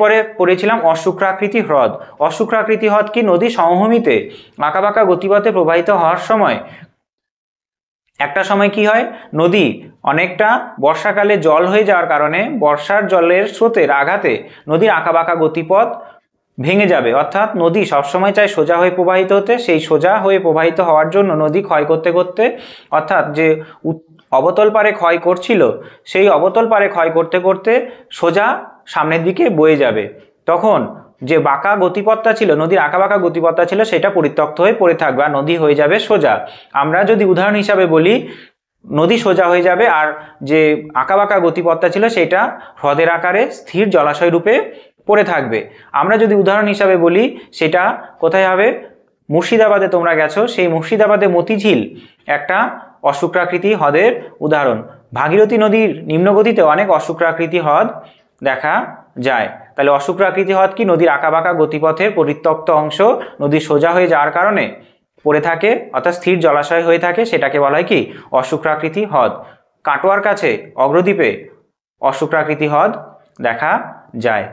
পরে পড়েছিলাম অশুক্রাকৃতি হ্রদ। অশুক্রাকৃতি হ্রদ কি? নদী সমভূমিতে আঁকাবাঁকা গতিপথে প্রবাহিত হওয়ার সময় একটা সময় কি হয়, নদী অনেকটা বর্ষাকালে জল হয়ে যাওয়ার কারণে বর্ষার জলের স্রোতের আঘাতে নদীর আঁকাবাঁকা গতিপথ ভেঙে যাবে, অর্থাৎ নদী সবসময় চায় সোজা হয়ে প্রবাহিত হতে। সেই সোজা হয়ে প্রবাহিত হওয়ার জন্য নদী ক্ষয় করতে করতে, অর্থাৎ যে অবতল পারে ক্ষয় করছিল সেই অবতল পারে ক্ষয় করতে করতে সোজা সামনের দিকে বয়ে যাবে। তখন যে বাঁকা গতিপথটা ছিল, নদীর আঁকাবাঁকা গতিপথটা ছিল, সেটা পরিত্যক্ত হয়ে পড়ে থাকবে আর নদী হয়ে যাবে সোজা। আমরা যদি উদাহরণ হিসাবে বলি, নদী সোজা হয়ে যাবে আর যে আঁকাবাঁকা গতিপথটা ছিল সেটা হ্রদের আকারে স্থির জলাশয় রূপে পড়ে থাকবে। আমরা যদি উদাহরণ হিসাবে বলি, সেটা কোথায় হবে? মুর্শিদাবাদে তোমরা গেছো, সেই মুর্শিদাবাদে মতিঝিল একটা অশুক্রাকৃতি হ্রদের উদাহরণ। ভাগীরথী নদীর নিম্নগতিতে অনেক অশুক্রাকৃতি হ্রদ দেখা যায়। তাহলে অশুক্রাকৃতি হ্রদ কি? নদীর আঁকাবাঁকা গতিপথের পরিত্যক্ত অংশ নদী সোজা হয়ে যাওয়ার কারণে পড়ে থাকে, অর্থাৎ স্থির জলাশয় হয়ে থাকে, সেটাকে বলা হয় কি? অশুক্রাকৃতি হ্রদ। কাটোয়ার কাছে অগ্রদ্বীপে অশুক্রাকৃতি হ্রদ দেখা যায়।